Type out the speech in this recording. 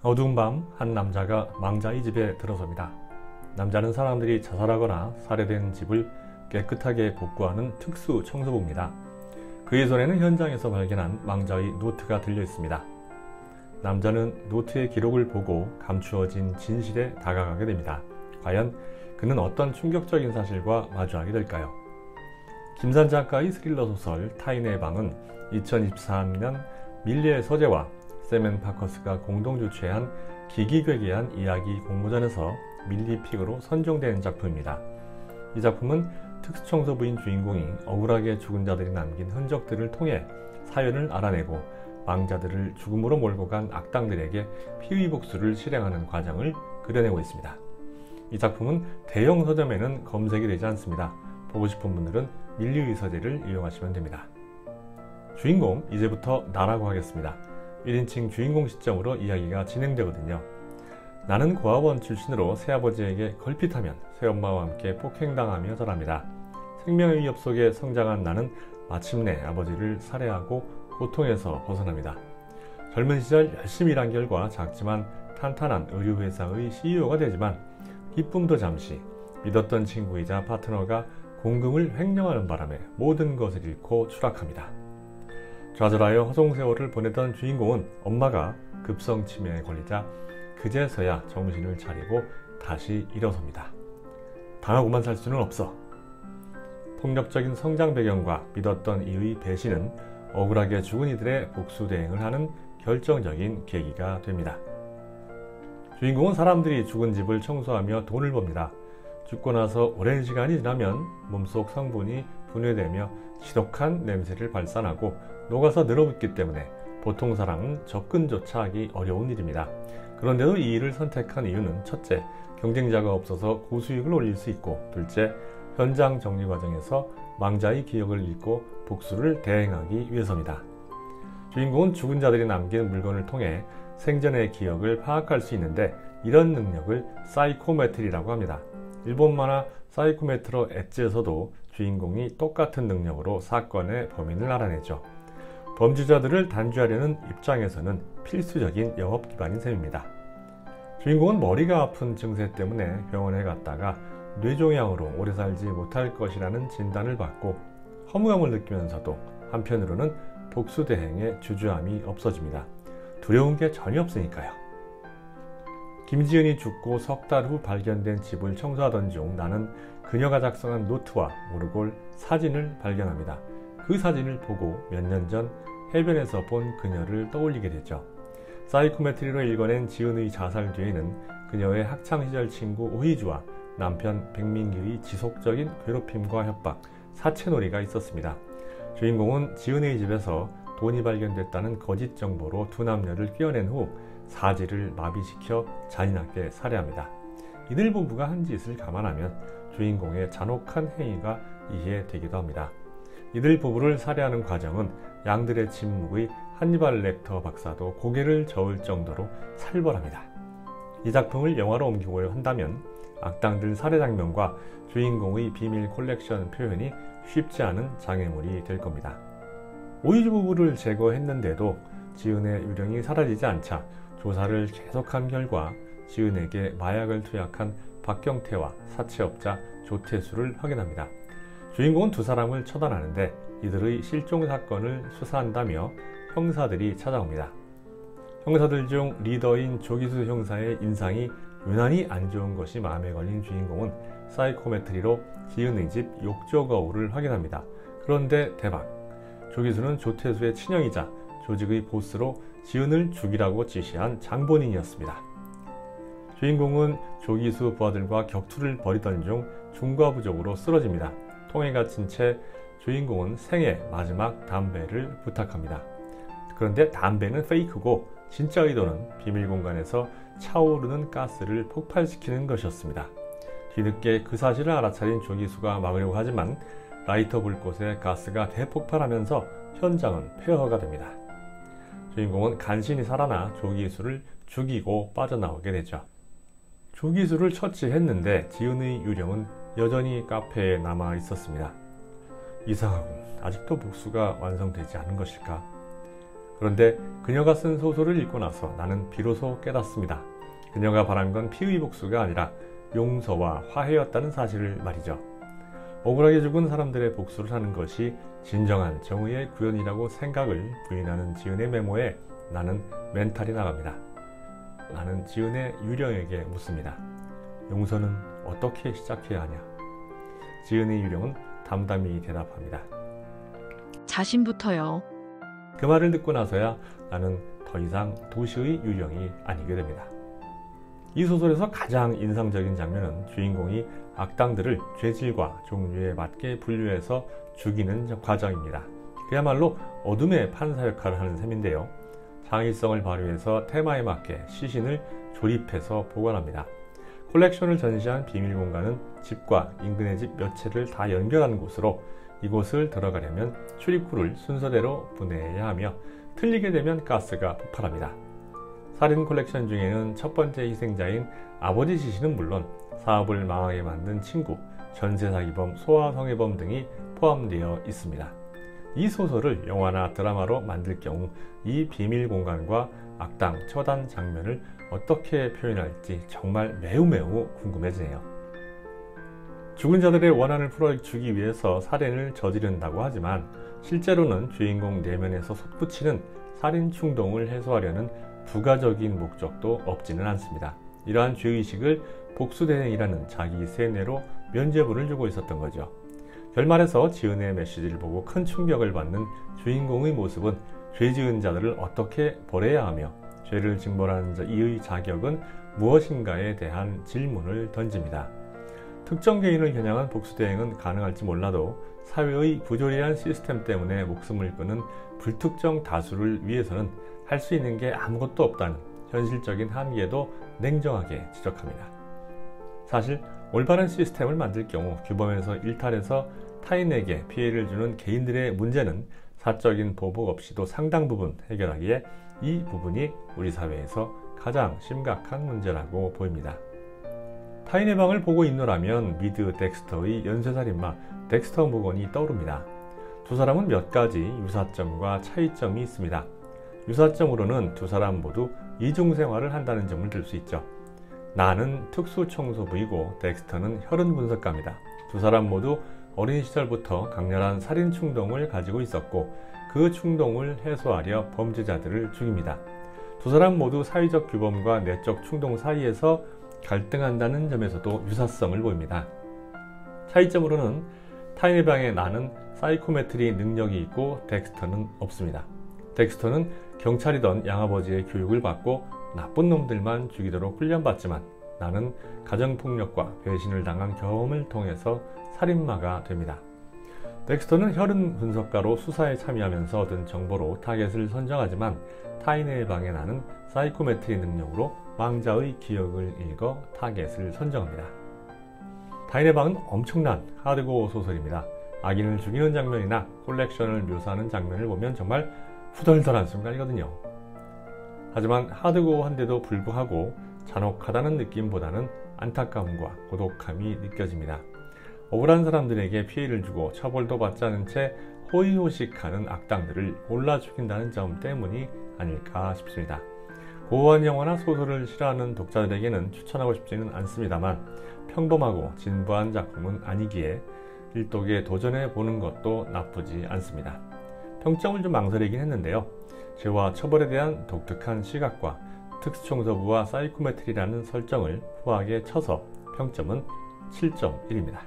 어두운 밤 한 남자가 망자의 집에 들어섭니다. 남자는 사람들이 자살하거나 살해된 집을 깨끗하게 복구하는 특수 청소부입니다. 그의 손에는 현장에서 발견한 망자의 노트가 들려 있습니다. 남자는 노트의 기록을 보고 감추어진 진실에 다가가게 됩니다. 과연 그는 어떤 충격적인 사실과 마주하게 될까요? 김산 작가의 스릴러 소설 타인의 방은 2023년 밀리의 서재와 샘 앤 파커스가 공동 주최한 기기괴기한 이야기 공모전에서 밀리픽으로 선정된 작품입니다. 이 작품은 특수청소부인 주인공이 억울하게 죽은 자들이 남긴 흔적들을 통해 사연을 알아내고 망자들을 죽음으로 몰고 간 악당들에게 피의 복수를 실행하는 과정을 그려내고 있습니다. 이 작품은 대형 서점에는 검색이 되지 않습니다. 보고 싶은 분들은 밀리의 서재를 이용하시면 됩니다. 주인공, 이제부터 나라고 하겠습니다. 1인칭 주인공 시점으로 이야기가 진행되거든요. 나는 고아원 출신으로 새아버지에게 걸핏하면 새엄마와 함께 폭행당하며 자랍니다. 생명의 위협 속에 성장한 나는 마침내 아버지를 살해하고 고통에서 벗어납니다. 젊은 시절 열심히 일한 결과 작지만 탄탄한 의류회사의 CEO가 되지만 기쁨도 잠시, 믿었던 친구이자 파트너가 공금을 횡령하는 바람에 모든 것을 잃고 추락합니다. 좌절하여 허송세월을 보내던 주인공은 엄마가 급성치매에 걸리자 그제서야 정신을 차리고 다시 일어섭니다. 당하고만 살 수는 없어. 폭력적인 성장 배경과 믿었던 이의 배신은 억울하게 죽은 이들의 복수 대행을 하는 결정적인 계기가 됩니다. 주인공은 사람들이 죽은 집을 청소하며 돈을 법니다. 죽고 나서 오랜 시간이 지나면 몸속 성분이 분해되며 지독한 냄새를 발산하고 녹아서 늘어붙기 때문에 보통 사람은 접근조차 하기 어려운 일입니다. 그런데도 이 일을 선택한 이유는 첫째, 경쟁자가 없어서 고수익을 올릴 수 있고, 둘째, 현장 정리 과정에서 망자의 기억을 읽고 복수를 대행하기 위해서입니다. 주인공은 죽은 자들이 남긴 물건을 통해 생전의 기억을 파악할 수 있는데 이런 능력을 사이코메트리라고 합니다. 일본 만화 사이코메트로 엣지에서도 주인공이 똑같은 능력으로 사건의 범인을 알아내죠. 범죄자들을 단죄하려는 입장에서는 필수적인 영업 기반인 셈입니다. 주인공은 머리가 아픈 증세 때문에 병원에 갔다가 뇌종양으로 오래 살지 못할 것이라는 진단을 받고 허무함을 느끼면서도 한편으로는 복수 대행에 주저함이 없어집니다. 두려운 게 전혀 없으니까요. 김지은이 죽고 석 달 후 발견된 집을 청소하던 중 나는 그녀가 작성한 노트와 오르골 사진을 발견합니다. 그 사진을 보고 몇 년 전 해변에서 본 그녀를 떠올리게 되죠. 사이코메트리로 읽어낸 지은의 자살 뒤에는 그녀의 학창시절 친구 오희주와 남편 백민기의 지속적인 괴롭힘과 협박, 사채놀이가 있었습니다. 주인공은 지은의 집에서 돈이 발견됐다는 거짓 정보로 두 남녀를 끼워낸 후 사지를 마비시켜 잔인하게 살해합니다. 이들 부부가 한 짓을 감안하면 주인공의 잔혹한 행위가 이해되기도 합니다. 이들 부부를 살해하는 과정은 양들의 침묵의 한니발 렉터 박사도 고개를 저을 정도로 살벌합니다. 이 작품을 영화로 옮기고 한다면 악당들 살해 장면과 주인공의 비밀 콜렉션 표현이 쉽지 않은 장애물이 될 겁니다. 오이주 부부를 제거했는데도 지은의 유령이 사라지지 않자 조사를 계속한 결과 지은에게 마약을 투약한 박경태와 사채업자 조태수를 확인합니다. 주인공은 두 사람을 처단하는데 이들의 실종 사건을 수사한다며 형사들이 찾아옵니다. 형사들 중 리더인 조기수 형사의 인상이 유난히 안 좋은 것이 마음에 걸린 주인공은 사이코메트리로 지은의 집 욕조 거울을 확인합니다. 그런데 대박! 조기수는 조태수의 친형이자 조직의 보스로 지은을 죽이라고 지시한 장본인이었습니다. 주인공은 조기수 부하들과 격투를 벌이던 중 중과부적으로 쓰러집니다. 통에 갇힌 채 주인공은 생애 마지막 담배를 부탁합니다. 그런데 담배는 페이크고 진짜 의도는 비밀 공간에서 차오르는 가스를 폭발시키는 것이었습니다. 뒤늦게 그 사실을 알아차린 조기수가 막으려고 하지만 라이터 불꽃에 가스가 대폭발하면서 현장은 폐허가 됩니다. 주인공은 간신히 살아나 조기수를 죽이고 빠져나오게 되죠. 조기수를 처치했는데 지은의 유령은 여전히 카페에 남아 있었습니다. 이상하군. 아직도 복수가 완성되지 않은 것일까? 그런데 그녀가 쓴 소설을 읽고 나서 나는 비로소 깨닫습니다. 그녀가 바란 건 피의 복수가 아니라 용서와 화해였다는 사실을 말이죠. 억울하게 죽은 사람들의 복수를 하는 것이 진정한 정의의 구현이라고 생각을 부인하는 지은의 메모에 나는 멘탈이 나갑니다. 나는 지은의 유령에게 묻습니다. 용서는 어떻게 시작해야 하냐? 지은의 유령은 담담히 대답합니다. 자신부터요. 그 말을 듣고 나서야 나는 더 이상 도시의 유령이 아니게 됩니다. 이 소설에서 가장 인상적인 장면은 주인공이 악당들을 죄질과 종류에 맞게 분류해서 죽이는 과정입니다. 그야말로 어둠의 판사 역할을 하는 셈인데요. 창의성을 발휘해서 테마에 맞게 시신을 조립해서 보관합니다. 콜렉션을 전시한 비밀 공간은 집과 인근의 집 몇 채를 다 연결하는 곳으로 이곳을 들어가려면 출입구를 순서대로 분해해야 하며 틀리게 되면 가스가 폭발합니다. 살인 콜렉션 중에는 첫 번째 희생자인 아버지 시신은 물론 사업을 망하게 만든 친구, 전세사기범, 소아성애범 등이 포함되어 있습니다. 이 소설을 영화나 드라마로 만들 경우 이 비밀 공간과 악당 처단 장면을 어떻게 표현할지 정말 매우 궁금해지네요. 죽은 자들의 원한을 풀어주기 위해서 살인을 저지른다고 하지만 실제로는 주인공 내면에서 솟구치는 살인 충동을 해소하려는 부가적인 목적도 없지는 않습니다. 이러한 죄의식을 복수대행이라는 자기 세뇌로 면죄부를 주고 있었던 거죠. 결말에서 지은의 메시지를 보고 큰 충격을 받는 주인공의 모습은 죄 지은 자들을 어떻게 벌해야 하며 죄를 징벌하는 이의 자격은 무엇인가에 대한 질문을 던집니다. 특정 개인을 겨냥한 복수대행은 가능할지 몰라도 사회의 부조리한 시스템 때문에 목숨을 끊은 불특정 다수를 위해서는 할 수 있는 게 아무것도 없다는 현실적인 한계도 냉정하게 지적합니다. 사실 올바른 시스템을 만들 경우 규범에서 일탈해서 타인에게 피해를 주는 개인들의 문제는 사적인 보복 없이도 상당 부분 해결하기에 이 부분이 우리 사회에서 가장 심각한 문제라고 보입니다. 타인의 방을 보고 있노라면 미드 덱스터의 연쇄살인마 덱스터 무건이 떠오릅니다. 두 사람은 몇 가지 유사점과 차이점이 있습니다. 유사점으로는 두 사람 모두 이중생활을 한다는 점을 들 수 있죠. 나는 특수청소부이고 덱스터는 혈흔 분석가입니다. 두 사람 모두 어린 시절부터 강렬한 살인 충동을 가지고 있었고 그 충동을 해소하려 범죄자들을 죽입니다. 두 사람 모두 사회적 규범과 내적 충동 사이에서 갈등한다는 점에서도 유사성을 보입니다. 차이점으로는 타인의 방에 나는 사이코메트리 능력이 있고 덱스터는 없습니다. 덱스터는 경찰이던 양아버지의 교육을 받고 나쁜 놈들만 죽이도록 훈련받지만 나는 가정폭력과 배신을 당한 경험을 통해서 살인마가 됩니다. 덱스터는 혈흔 분석가로 수사에 참여하면서 얻은 정보로 타겟을 선정하지만 타인의 방에 나는 사이코메트리 능력으로 망자의 기억을 읽어 타겟을 선정합니다. 타인의 방은 엄청난 하드코어 소설입니다. 악인을 죽이는 장면이나 콜렉션을 묘사하는 장면을 보면 정말 후덜덜한 순간이거든요. 하지만 하드코어한데도 불구하고 잔혹하다는 느낌보다는 안타까움과 고독함이 느껴집니다. 억울한 사람들에게 피해를 주고 처벌도 받지 않은 채 호의호식하는 악당들을 골라 죽인다는 점 때문이 아닐까 싶습니다. 고고한 영화나 소설을 싫어하는 독자들에게는 추천하고 싶지는 않습니다만 평범하고 진부한 작품은 아니기에 일독에 도전해 보는 것도 나쁘지 않습니다. 평점을 좀 망설이긴 했는데요. 죄와 처벌에 대한 독특한 시각과 특수청소부와 사이코메트리라는 설정을 후하게 쳐서 평점은 7.1입니다.